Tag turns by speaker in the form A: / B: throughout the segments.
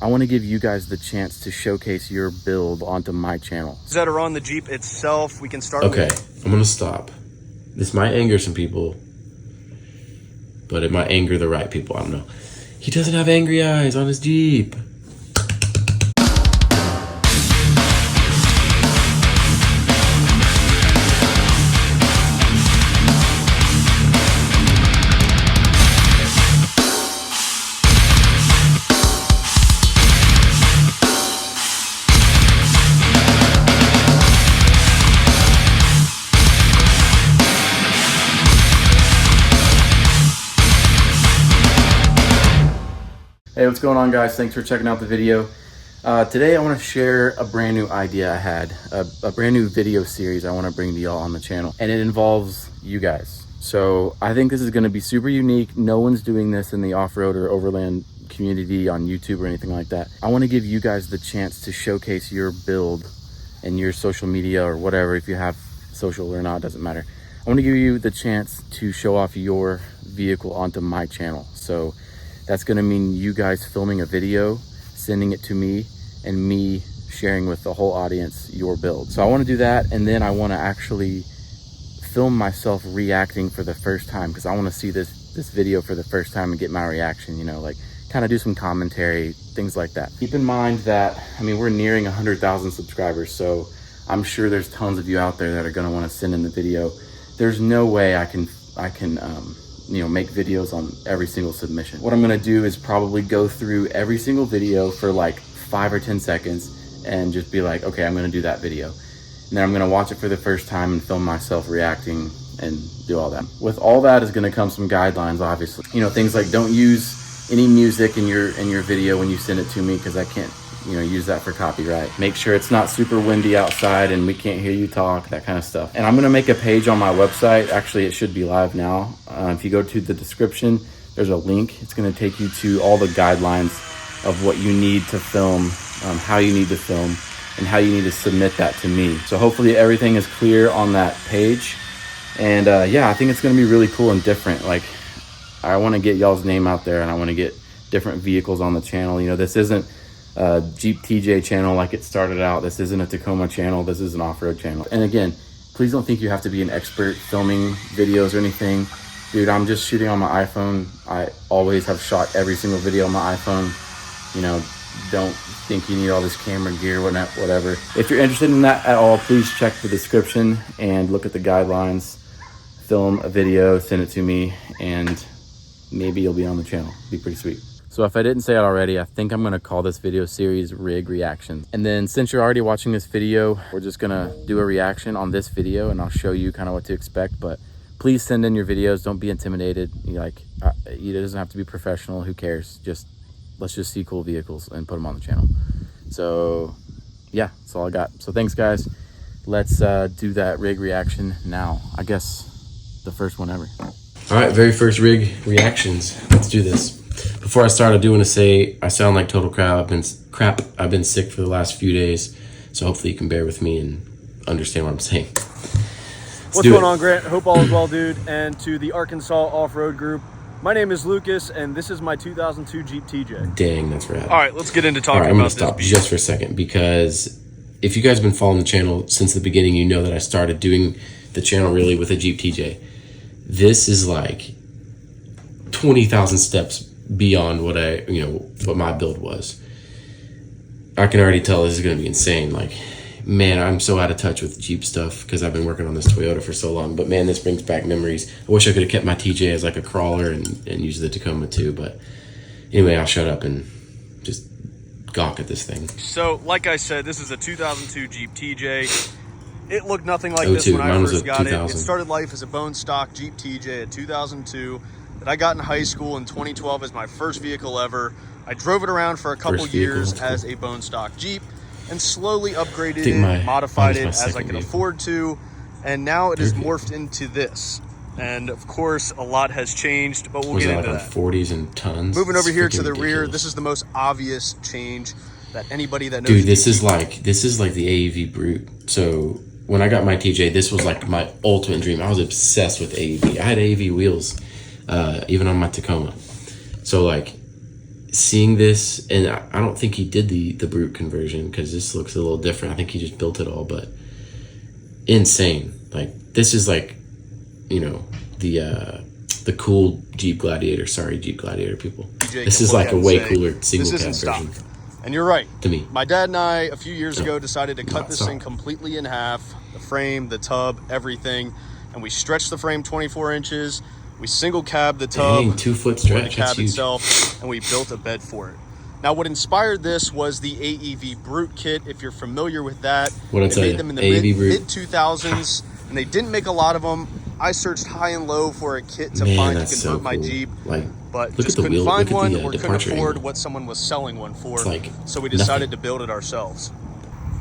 A: I want to give you guys the chance to showcase your build onto my channel.
B: That are on the Jeep itself, we can start
C: Okay,
B: with.
C: I'm gonna stop. This might anger some people, but it might anger the right people, I don't know. He doesn't have angry eyes on his Jeep.
A: Hey, what's going on, guys? Thanks for checking out the video. Today I want to share a brand new idea I had, a brand new video series I want to bring to y'all on the channel, and it involves you guys. So I think this is going to be super unique. No one's doing this in the off-road or overland community on YouTube or anything like that. I want to give you guys the chance to showcase your build and your social media or whatever. If you have social or not, doesn't matter. I want to give you the chance to show off your vehicle onto my channel. So that's going to mean you guys filming a video, sending it to me, and me sharing with the whole audience your build. So I want to do that, and then I want to actually film myself reacting for the first time, because I want to see this video for the first time and get my reaction, you know, like kind of do some commentary, things like that. Keep in mind that, I mean, we're nearing 100,000 subscribers, so I'm sure there's tons of you out there that are going to want to send in the video. There's no way I can you know, make videos on every single submission. What I'm gonna do is probably go through every single video for like 5 or 10 seconds and just be like, okay, I'm gonna do that video. And then I'm gonna watch it for the first time and film myself reacting and do all that. With all that is gonna come some guidelines, obviously. You know, things like don't use any music in your video when you send it to me, because I can't, you know, use that for copyright. Make sure it's not super windy outside and we can't hear you talk, that kind of stuff. And I'm gonna make a page on my website. Actually, it should be live now. If you go to the description, there's a link. It's gonna take you to all the guidelines of what you need to film, how you need to film, and how you need to submit that to me. So hopefully everything is clear on that page. And yeah, I think it's gonna be really cool and different. Like, I wanna get y'all's name out there, and I wanna get different vehicles on the channel. You know, this isn't a Jeep TJ channel like it started out. This isn't a Tacoma channel. This is an off-road channel. And again, please don't think you have to be an expert filming videos or anything. Dude, I'm just shooting on my iPhone. I always have shot every single video on my iPhone. You know, don't think you need all this camera gear, whatever. If you're interested in that at all, please check the description and look at the guidelines. Film a video, send it to me, and maybe you'll be on the channel. Be pretty sweet. So if I didn't say it already, I think I'm gonna call this video series Rig Reactions. And then since you're already watching this video, we're just gonna do a reaction on this video, and I'll show you kind of what to expect. But please send in your videos. Don't be intimidated. It doesn't have to be professional. Who cares? Let's just see cool vehicles and put them on the channel. So yeah, that's all I got. So thanks, guys. Let's do that rig reaction now. I guess the first one ever.
C: All right, very first rig reactions. Let's do this. Before I start, I do want to say I sound like total crap. I've been sick for the last few days, so hopefully you can bear with me and understand what I'm saying.
B: What's going on, Grant? Hope all is well, dude. And to the Arkansas Off-Road Group, my name is Lucas, and this is my 2002 Jeep TJ.
C: Dang, that's rad.
B: All right, let's get into talking
C: I'm
B: about
C: gonna stop just for a second, because if you guys have been following the channel since the beginning, you know that I started doing the channel really with a Jeep TJ. This is like 20,000 steps beyond what my build was. I can already tell this is going to be insane. Like, man, I'm so out of touch with Jeep stuff because I've been working on this Toyota for so long. But man, this brings back memories. I wish I could have kept my TJ as like a crawler and used the Tacoma too. But anyway, I'll shut up and just gawk at this thing.
B: So, like I said, this is a 2002 Jeep TJ. It looked nothing like this when I first got it. It started life as a bone stock Jeep TJ at 2002 that I got in high school in 2012 as my first vehicle ever. I drove it around for a couple years as a bone stock Jeep and slowly upgraded it, modified it as I could afford to, and now it has morphed into this. And of course, a lot has changed, but we'll get into that.
C: 40s and tons.
B: Moving over here to the rear, this is the most obvious change that anybody that knows.
C: Dude, this is like the AEV Brute. So when I got my TJ, this was like my ultimate dream. I was obsessed with AEV. I had AEV wheels, even on my Tacoma. So like, seeing this, and I don't think he did the brute conversion because this looks a little different. I think he just built it all, but insane. Like, this is like, you know, the cool Jeep Gladiator. Sorry, Jeep Gladiator people. This is like a way cooler single cab version.
B: And you're right.
C: To me.
B: My dad and I, a few years ago, decided to cut this thing completely in half. The frame, the tub, everything. And we stretched the frame 24 inches. We single cabbed the tub.
C: Dang, 2 foot stretch.
B: The cab itself. And we built a bed for it. Now, what inspired this was the AEV Brute kit. If you're familiar with that,
C: they made
B: them in the mid-2000s. And they didn't make a lot of them. I searched high and low for a kit to find to convert my Jeep, but just couldn't find one or couldn't afford what someone was selling one for, so we decided to build it ourselves.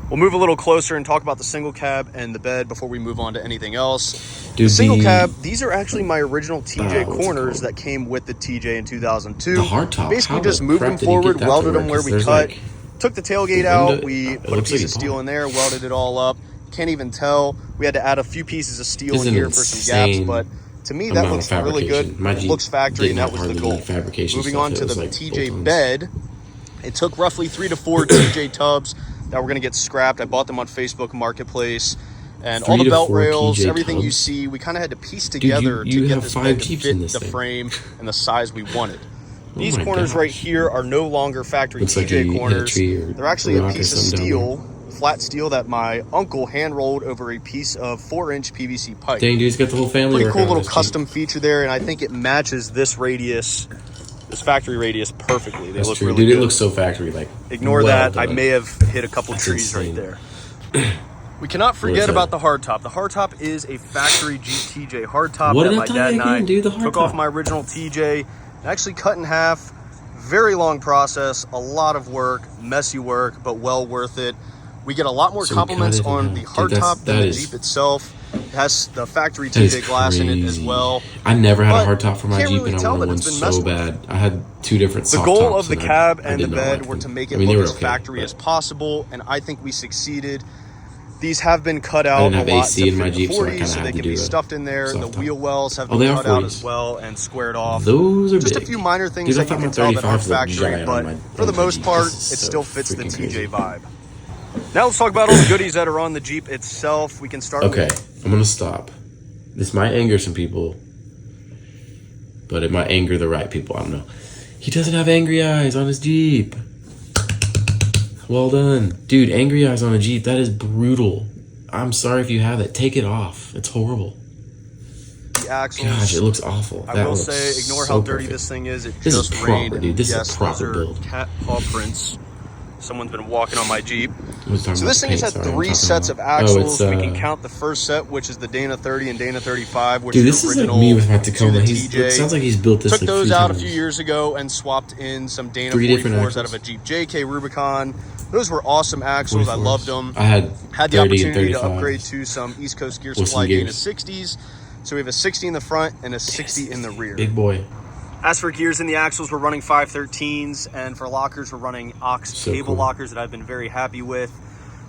B: We'll move a little closer and talk about the single cab and the bed before we move on to anything else. The single cab, these are actually my original TJ corners that came with the TJ in 2002.
C: The hardtop.
B: Basically just moved them forward, welded them where we cut, took the tailgate out, we put a piece of steel in there, welded it all up. Can't even tell. We had to add a few pieces of steel in here for some gaps, but to me that looks really good. It looks factory, and that was the goal. Moving on to the TJ bed, it took roughly 3 to 4 TJ tubs that were going to get scrapped. I bought them on Facebook Marketplace, and all the belt rails, everything you see, we kind of had to piece together to get this bed to fit the frame and the size we wanted. These corners right here are no longer factory TJ corners. They're actually a piece of steel, flat steel, that my uncle hand rolled over a piece of 4-inch PVC pipe.
C: Dang, dude, he's got the whole family.
B: Pretty cool little custom feature there, and I think it matches this radius, this factory radius, perfectly. They look really good.
C: It looks so factory like.
B: Ignore that. I may have hit a couple trees right there. We cannot forget about the hardtop. The hardtop is a factory Jeep TJ hardtop that my dad and I took off my original TJ and actually cut in half. Very long process, a lot of work, messy work, but well worth it. We get a lot more compliments on the hardtop than the Jeep itself. It has the factory TJ glass in it as well.
C: I never had a hardtop for my Jeep, and I wanted one so bad. I had 2 different soft tops.
B: The goal of the cab and the bed were to make it look as factory as possible, and I think we succeeded. These have been cut out a lot to fit the 40s, so they can be stuffed in there. The wheel wells have been cut out as well and squared off.
C: Those are
B: just a few minor things that you can tell that aren't factory, but for the most part, it still fits the TJ vibe. Now let's talk about all the goodies that are on the Jeep itself. We can start with...
C: I'm going to stop. This might anger some people, but it might anger the right people. I don't know. He doesn't have angry eyes on his Jeep. Well done. Dude, angry eyes on a Jeep, that is brutal. I'm sorry if you have it. Take it off. It's horrible.
B: The axles.
C: Gosh, it looks awful.
B: I will say, ignore how dirty this thing is. It just rained.
C: Dude. This is a proper build.
B: Cat paw prints. Someone's been walking on my Jeep. So this thing has had 3 sets of axles. We can count the first set, which is the Dana 30 and Dana 35, which is the original.
C: This is like me with my Tacoma. It sounds like he's built this.
B: Took those out a few years ago and swapped in some Dana 44s out of a Jeep JK Rubicon. Those were awesome axles. I loved them.
C: I had
B: the opportunity to upgrade to some East Coast Gear Supply Dana 60s. So we have a 60 in the front and a 60 in the rear.
C: Big boy.
B: As for gears in the axles, we're running 513s, and for lockers, we're running Ox cable lockers that I've been very happy with.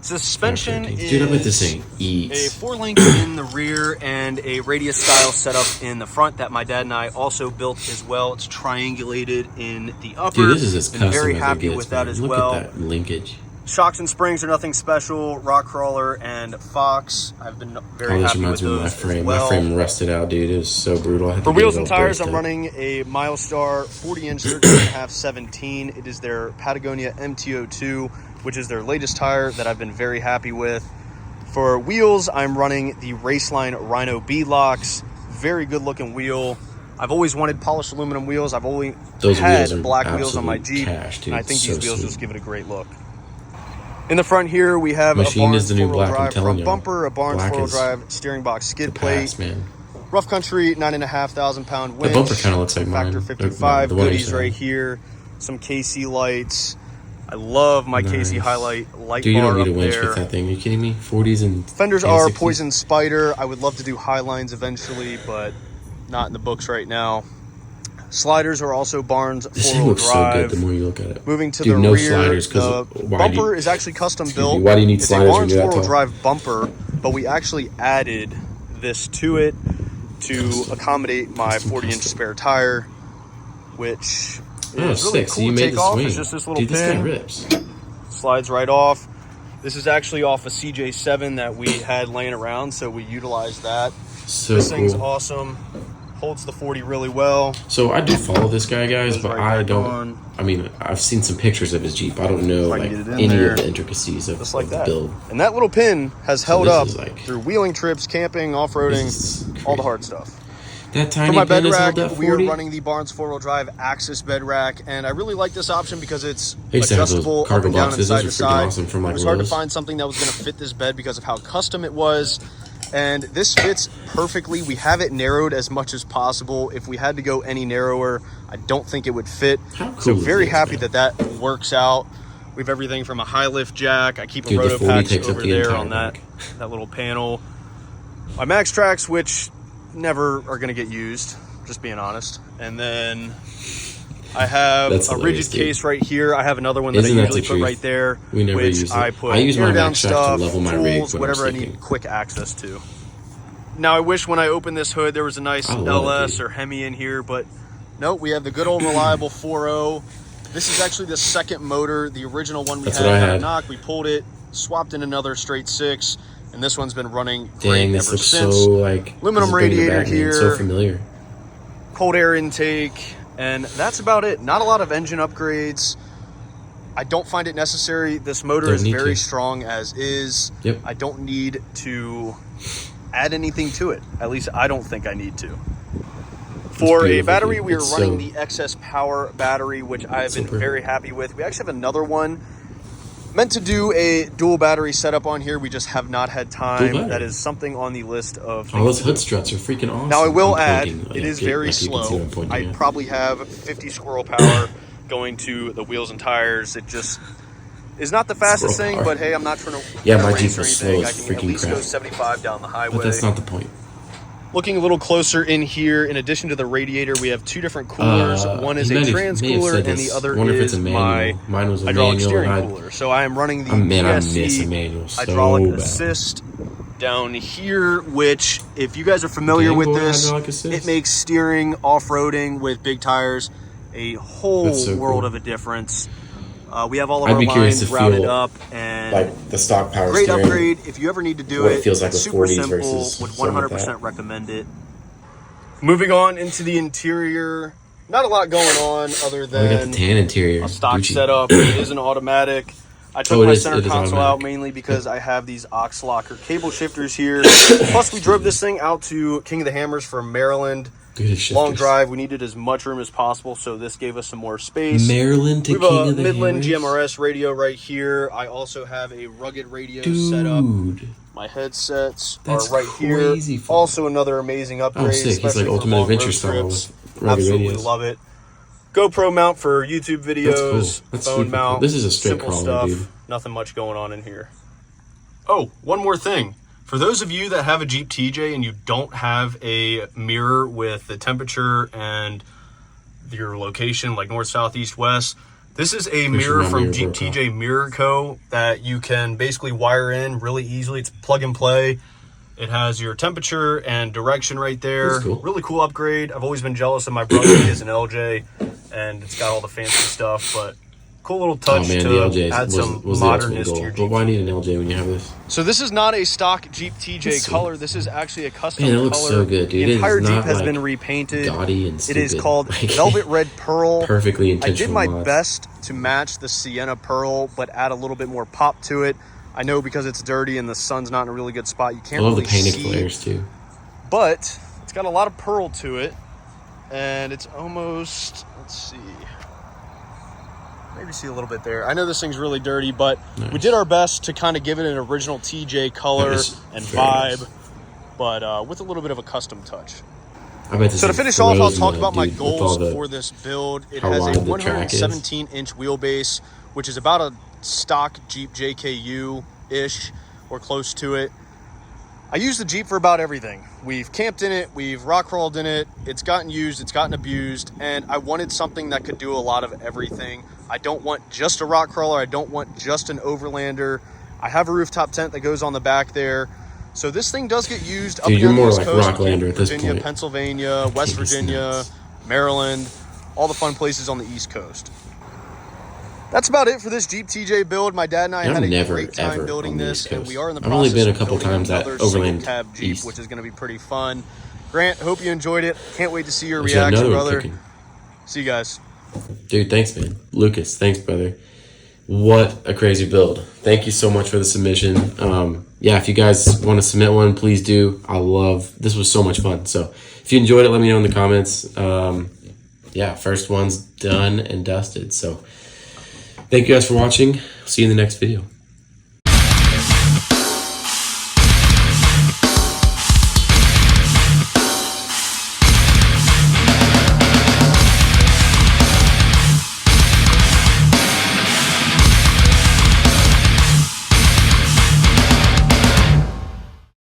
B: Suspension is
C: Dude, I bet this thing eats.
B: A 4-link in the rear and a radius style setup in the front that my dad and I also built as well. It's triangulated in the upper.
C: Dude, this is as custom
B: very
C: as
B: happy
C: it gets,
B: with that as
C: Look
B: well.
C: At that linkage.
B: Shocks and springs are nothing special. Rock Crawler and Fox, I've been very happy with those as well.
C: My frame rusted out, dude. It was so brutal.
B: For wheels and tires, I'm running a Milestar 40-inch 13.5 17. It is their Patagonia MT02, which is their latest tire that I've been very happy with. For wheels, I'm running the Raceline Rhino B-Locks. Very good-looking wheel. I've always wanted polished aluminum wheels. I've always had black wheels on my Jeep, and I think these wheels just give it a great look. In the front here, we have a Barnes 4-wheel drive front bumper, a Barnes 4-wheel drive steering box skid plate, Rough Country 9,500 pound winch.
C: The bumper kind of looks like mine.
B: Factor 55 goodies right here. Some KC lights. I love my KC highlight light bar up there. Dude, you don't need a winch with that
C: thing. Are you kidding me? 40s and
B: fenders are Poison Spider. I would love to do Highlines eventually, but not in the books right now. Sliders are also Barnes 4-wheel drive.
C: So good the more you look at it.
B: Moving to the rear, the bumper is actually custom built.
C: Why do you need sliders?
B: It's a Barnes 4-wheel drive bumper, but we actually added this to it to accommodate my 40-inch spare tire, which
C: Oh,
B: is really
C: sick. So
B: cool
C: you
B: to
C: made
B: take
C: the
B: off.
C: swing.
B: It's just this little
C: Dude, this guy
B: pin.
C: rips.
B: Slides right off. This is actually off a CJ7 that we had laying around, so we utilized that.
C: So
B: this thing's
C: cool.
B: awesome. Holds the 40 really well.
C: So I do follow this guy, guys, but
B: right
C: I don't.
B: on.
C: I mean, I've seen some pictures of his Jeep. I don't know like any
B: there.
C: of the intricacies of,
B: Just like
C: of the
B: that.
C: build.
B: And that little pin has held
C: this
B: up
C: is like-
B: through wheeling trips, camping, off-roading, all the hard stuff.
C: That tiny
B: For my bed
C: pin has
B: rack,
C: held that
B: we are
C: 40?
B: running the Barnes 4-wheel drive Axis bed rack, and I really like this option because it's
C: I used to have those
B: adjustable up
C: cargo
B: and down and
C: boxes.
B: side to
C: Those are freaking
B: side.
C: awesome from, like,
B: It was hard to
C: Lowe's.
B: find something that was going to fit this bed because of how custom it was, and this fits perfectly. We have it narrowed as much as possible. If we had to go any narrower, I don't think it would fit.
C: How cool
B: So
C: is
B: very
C: this,
B: happy
C: man?
B: that works out. We have everything from a high lift jack. I keep
C: Dude,
B: a
C: the
B: roto
C: 40
B: patch
C: takes up
B: over
C: the
B: there
C: entire
B: on that
C: back.
B: little panel. My Max Tracks, which never are going to get used, just being honest. And then I have
C: That's
B: a
C: hilarious,
B: rigid
C: dude.
B: case right here. I have another one that
C: Isn't
B: I
C: that
B: usually
C: the
B: put
C: truth?
B: right there,
C: We never
B: which
C: use it.
B: I put
C: I use my
B: air down
C: Max Track to
B: stuff,
C: level my rig
B: tools,
C: when I'm
B: whatever I
C: sleeping.
B: need quick access to. Now, I wish when I opened this hood there was a nice
C: I love it,
B: LS
C: dude.
B: or Hemi in here, but no, we have the good old reliable 4.0. This is actually the second motor. The original one we
C: That's
B: had
C: what I
B: got
C: had.
B: knocked. We pulled it, swapped in another straight 6, and this one's been running
C: Dang,
B: great
C: this
B: ever
C: looks
B: since.
C: so like
B: Aluminum
C: this is bringing it
B: radiator
C: back, man.
B: here.
C: So familiar.
B: Cold air intake, and that's about it. Not a lot of engine upgrades. I don't find it necessary. This motor
C: Don't
B: is
C: need
B: very
C: to.
B: strong as is.
C: Yep.
B: I don't need to add anything to it. At least I don't think I need to. For a
C: beautiful,
B: battery,
C: dude.
B: we are
C: It's
B: running
C: so-
B: the XS Power battery, which I've been
C: Super.
B: very happy with. We actually have another one meant to do a dual battery setup on here. We just have not had time.
C: battery.
B: That is something on the list of
C: All
B: things
C: those
B: to
C: hood
B: do.
C: struts are freaking awesome.
B: Now I will
C: I'm
B: add,
C: pointing,
B: it
C: like,
B: is very
C: like you can see
B: slow.
C: what I'm pointing
B: I
C: at.
B: probably have 50 squirrel power going to the wheels and tires. It just is not the fastest
C: Squirrel
B: thing,
C: power.
B: but hey, I'm not trying to
C: Yeah,
B: trying
C: my
B: to race
C: Jeep
B: or
C: is slow
B: anything. I
C: as
B: can at
C: freaking
B: least go
C: crap.
B: 75 down the highway.
C: But that's not the point.
B: Looking a little closer in here, in addition to the radiator, we have two different coolers. One is
C: he
B: a
C: may have
B: trans
C: said
B: cooler, and
C: this.
B: the other
C: I wonder if
B: is
C: it's a
B: my
C: manual. Mine was a
B: hydraulic
C: manual.
B: steering
C: and
B: cooler. So I am running the
C: I miss a
B: PSC
C: manual so
B: hydraulic
C: bad.
B: assist down here, which, if you guys are familiar
C: Game
B: with
C: Boy
B: this,
C: hydraulic assist.
B: it makes steering off-roading with big tires a whole
C: That's so
B: world
C: cool.
B: of a difference. We have all of
C: I'd
B: our
C: be curious
B: lines
C: to
B: routed
C: feel,
B: up, and
C: like the stock power
B: great
C: steering.
B: upgrade. If you ever need to do
C: what
B: it,
C: it feels like
B: it's
C: with
B: super
C: 40s
B: simple.
C: versus
B: Would
C: something like
B: 100%
C: that.
B: recommend it. Moving on into the interior, not a lot going on other
C: Oh, we got
B: than
C: the tan interior.
B: a stock
C: Gucci.
B: setup. It is an automatic. I took
C: Oh, it
B: my
C: is-
B: center
C: it is
B: console
C: automatic.
B: out mainly because I have these aux locker cable shifters here. Plus, we drove this thing out to King of the Hammers from Maryland.
C: Dude, it's
B: Long
C: shifters.
B: drive. We needed as much room as possible, so this gave us some more space.
C: Maryland to
B: We have
C: King
B: a
C: of the
B: Midland
C: Hammers.
B: GMRS radio right here. I also have a rugged radio set up.
C: Dude.
B: My headsets
C: That's
B: are right
C: crazy
B: here.
C: fun.
B: Also another amazing upgrade.
C: Oh, sick. It's
B: especially
C: like
B: for
C: Ultimate
B: long
C: Adventure
B: road
C: style
B: trips.
C: with rugged
B: Absolutely
C: radios.
B: love it. GoPro mount for YouTube videos.
C: That's cool. That's
B: phone
C: super
B: mount.
C: cool. This is a straight
B: simple
C: crawler,
B: stuff.
C: dude.
B: Nothing much going on in here. Oh, one more thing. For those of you that have a Jeep TJ and you don't have a mirror with the temperature and your location, like north, south, east, west, this is a mirror
C: my
B: from
C: mirror
B: Jeep
C: broke off.
B: TJ Mirror Co. that you can basically wire in really easily. It's plug and play. It has your temperature and direction right there.
C: That's cool.
B: Really cool upgrade. I've always been jealous of my brother. He has an LJ, and it's got all the fancy stuff, but cool little touch
C: Oh man,
B: to
C: the LJ
B: add
C: was
B: some
C: the ultimate
B: modernness to
C: goal.
B: your
C: But
B: Jeep.
C: why need an LJ when you have this?
B: So this is not a stock Jeep TJ
C: That's
B: color. This is actually a custom
C: Man, it looks
B: color.
C: so good, dude.
B: The
C: It
B: entire
C: is
B: Jeep
C: not,
B: has
C: like,
B: been repainted.
C: gaudy and
B: It is
C: stupid.
B: called
C: Like,
B: Velvet Red Pearl.
C: perfectly
B: I
C: intentional.
B: did my
C: mods.
B: best to match the Sienna Pearl, but add a little bit more pop to it. I know because it's dirty and the sun's not in a really good spot, you
C: I
B: can't
C: love
B: really
C: the painted
B: see.
C: flares too.
B: But it's got a lot of pearl to it, and it's almost, let's see, maybe see a little bit there. I know this thing's really dirty, but we
C: Nice.
B: did our best to kind of give it an original TJ color
C: That is
B: and
C: very
B: vibe,
C: nice.
B: but with a little bit of a custom touch.
C: I bet this
B: So to
C: is
B: finish off, I'll
C: frozen
B: talk
C: mud,
B: about my
C: dude, with all
B: goals
C: the-
B: for this build. It
C: how
B: has
C: wide
B: a
C: the track is.
B: 117-inch wheelbase, which is about a stock Jeep JKU-ish or close to it. I use the Jeep for about everything. We've camped in it, we've rock crawled in it, it's gotten used, it's gotten abused, and I wanted something that could do a lot of everything. I don't want just a rock crawler, I don't want just an overlander. I have a rooftop tent that goes on the back there. So this thing does get used up
C: Dude,
B: here
C: you're
B: on the
C: more
B: West
C: like
B: Coast,
C: Rocklander at this
B: Virginia,
C: point.
B: Pennsylvania, West
C: That thing is
B: Virginia,
C: nuts.
B: Maryland. all the fun places on the East Coast. That's about it for this Jeep TJ build. My dad and I had a great time building this, and we are in the process.
C: I've only been a couple times at Overland
B: cab Jeep,
C: East,
B: which is going to be pretty fun. Grant, hope you enjoyed it. Can't wait to see your reaction, brother. See you guys.
C: Dude, thanks, man. Lucas, thanks, brother. What a crazy build. Thank you so much for the submission. Yeah, if you guys want to submit one, please do. This was so much fun. So if you enjoyed it, let me know in the comments. Yeah, first one's done and dusted. So thank you guys for watching. See you in the next video.